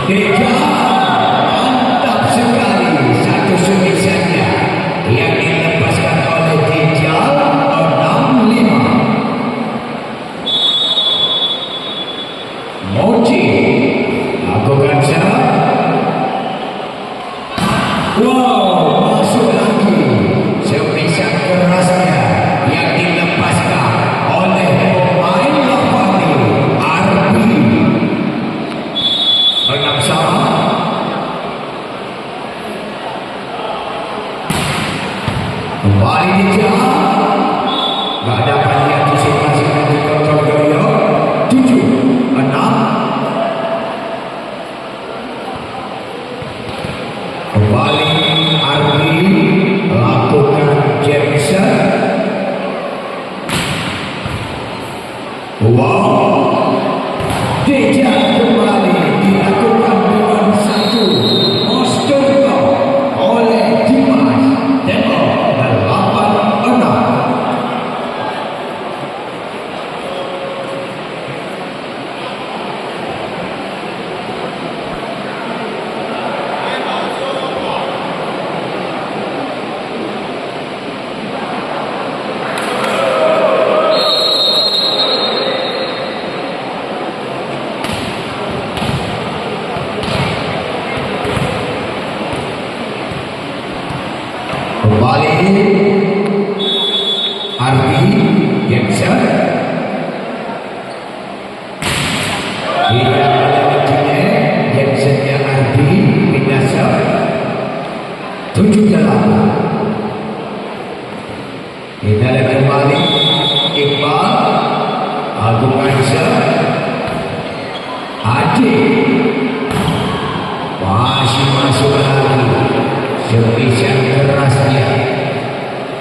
Deja, mantap sekali satu sumisannya yang dilepaskan oleh Deja 65. Mochi lakukan serang. Wow, masuk lagi semisan kerasnya yang dilepaskan oleh pemain Lavani Arbi. 6 sama. Kembali Deja, gak dapat diantisipasi dan dikontrol Doyo. 7-6. Kembali Arbi lakukan Jameson. Wow, Deja kembali dilakukan dengan satu Mostorko oleh Dimas Demo 8-6. Kembali Arbi Jameson. Tidak melewatinya Jamesonnya Arbi pindah serve. 7-8. Kita lihat kembali Iqbal lakukan serve. Adik masih masuk lagi semisan kerasnya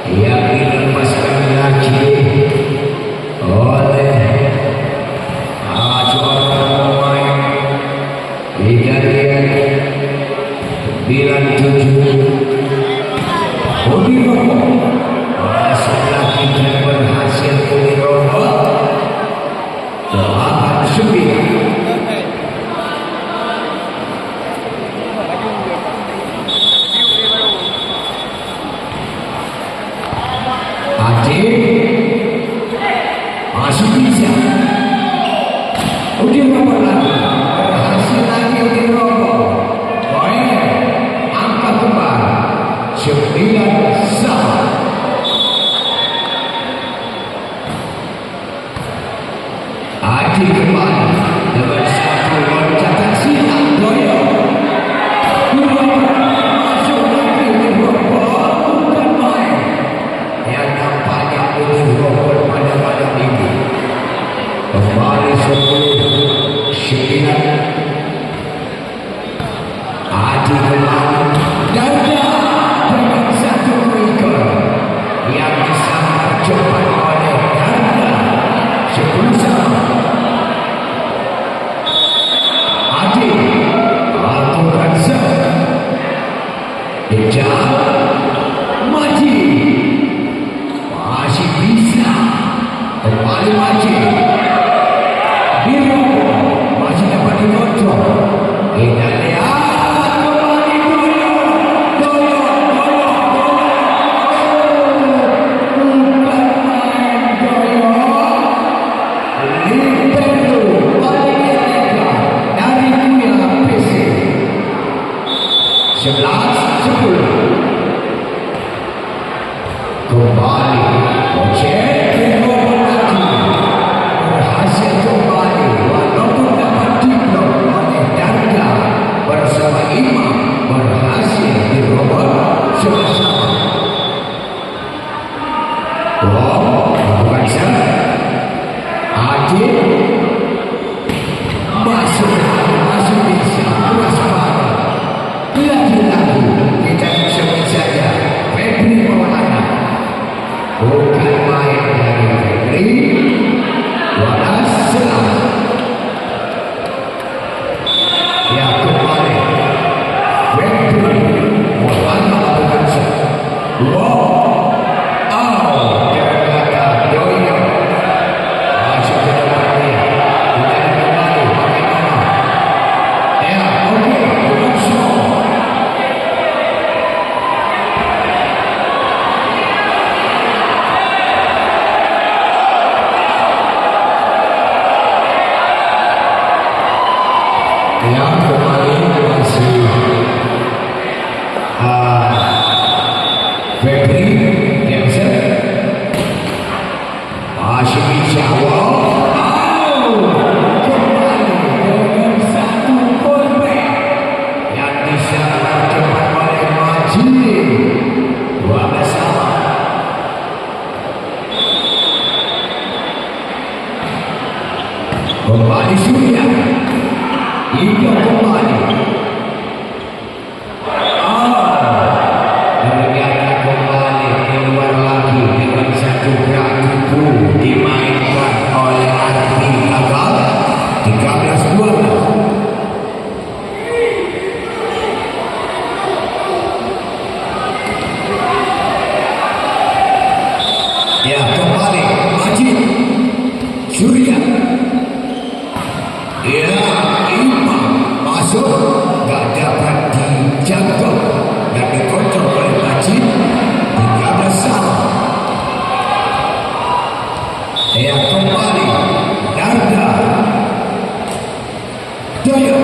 yang dilepaskan lagi oleh seorang pemain. Kita lihat 97 Udirobo masuk lagi dan berhasil Udirobo 8-9. Masih bisa Udirobo lagi, berhasil lagi Udirobo. Poin angka kembar 9-9. Adi kembali dengan satu loncatan silang Doyo. Masuk lagi Udirobo, bukan main. Yang nampaknya Udirobo pada malam ini kembali 10-9. Adi kembali Dada dengan satu trigger yang disambar cepat oleh Dada. 10 sama. Hashim Jawa. Kembali dengan satu comeback yang disampaikan cepat oleh Majid. 12 sama. Kembali Surya. Hingga kembali. Ternyata kembali keluar lagi dengan satu gerak tubuh dimainkan oleh Arfi Gagal. 13-12. Ya, kembali Majid Surya. Ya, Imam masuk, gak dapat dijaga dan dikontrol oleh Majid. 13 sama. Ya, kembali Darda Doyo.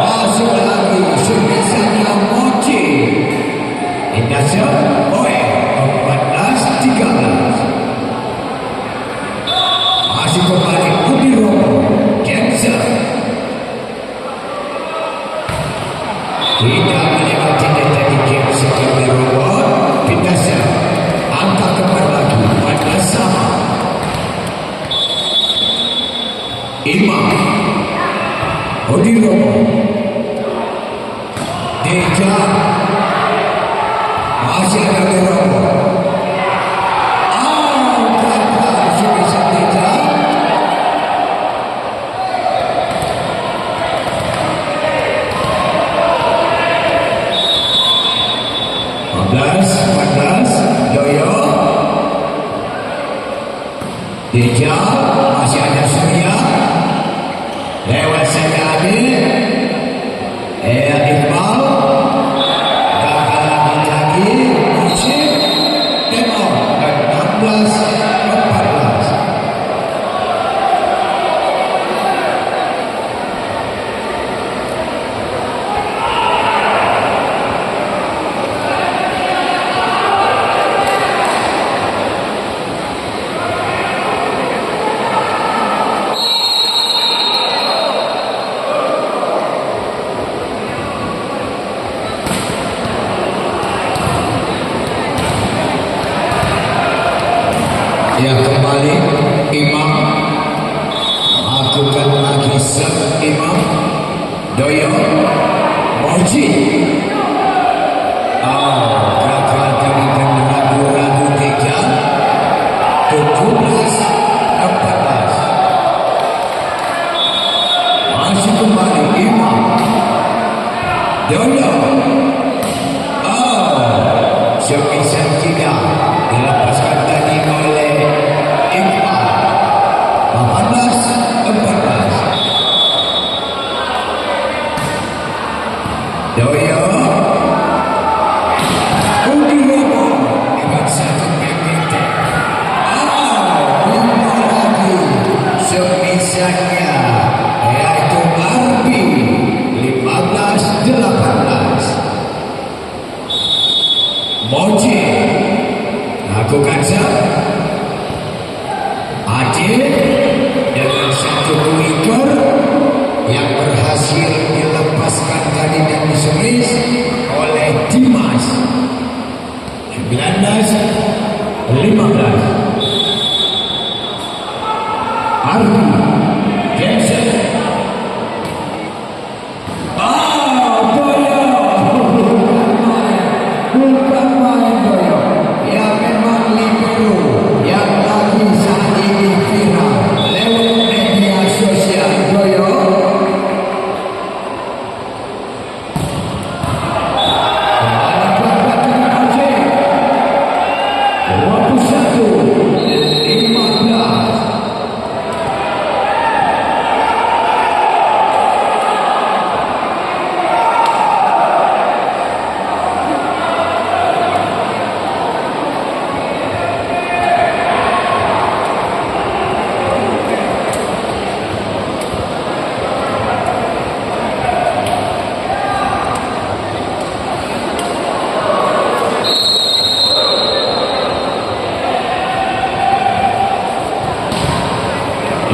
Masuk lagi sebisanya Mochi. Indasya Oe 14-13. Masih kembali Udiro Cancer. Tidak melewati tadi Cancer kembali robot. Indasya angka kembali lagi 14 sama. Imam Udiro Deja. Masih ada Udiro. Doyo Deja. Masih ada Surya. Lewat saja Adil. Iqbal. Gagal lagi. Musim Demo. 16-14. Ya, kembali Imam lakukan lagi serve. Imam Doyo Mochi. Gagal dengan ragu-ragu. Deja 17-14. Masih kembali Imam Doyo. Semisal tidak dilepaskan tadi oleh Iqbal. 18-14. Doyo Udiro dengan satu PPT. Lima lagi semisalnya, yaitu Arbi. 15-18. Mochi lakukan serve. Aceh dengan satu winger yang berhasil dilepaskan tadi dan diservis oleh Dimas. 19-15. Arfi Jensen. Bukan main Doyo. Ya, memang libero yang lagi saat ini viral lewat media sosial. Doyo kembali ke Aceh. 21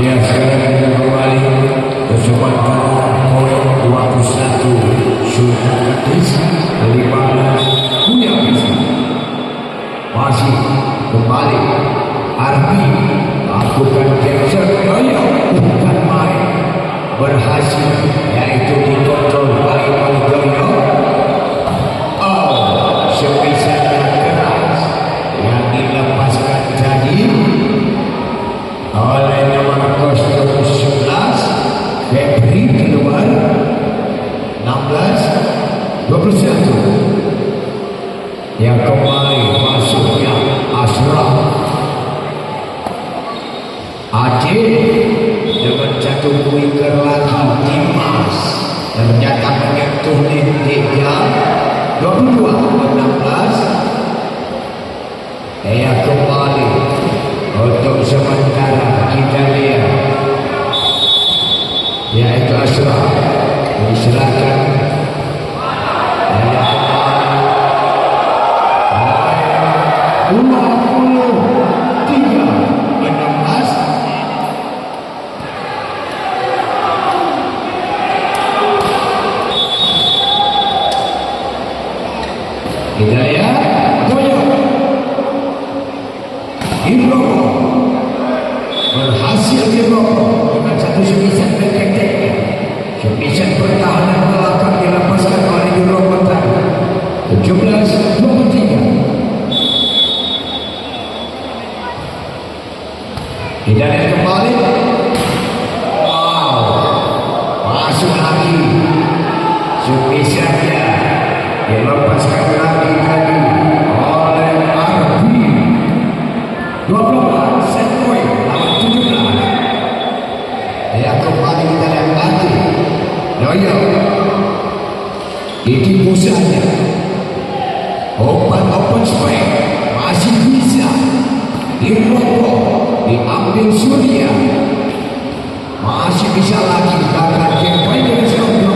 Ya, sekarang kita kembali ke kesempatan poin 21 Sultan Ketis 15 punya bisa masih kembali Ardi lakukan capture gaya bukan main berhasil, yaitu dikontrol oleh Maldoyo. Sepisahnya keras yang dilepaskan tadi oleh nomor kostum 11 Febri keluar 16-21 yang kembali masuknya Ashraf Aceh dengan satu winger lagi Dimas ternyata menyentuh titiknya 22-16. Ia kembali untuk sementara kita lihat, yaitu Ashraf diserahkan oleh 23-16. Kita lihat Toyo Iroko berhasil dirokok dengan satu sepisan berketeknya. Sepisan pertahanan belakang dilepaskan oleh Iroko tadi 17-23. Kita lihat kembali. Wow, masuk lagi sepisannya dilepaskan lagi tadi oleh Ardi 24 set point lawan 17. Ya, kembali kita lihat lagi Yoyo ditipu saja open spray masih bisa dirokok, diambil Surya, masih bisa lagi gagal game point dengan skor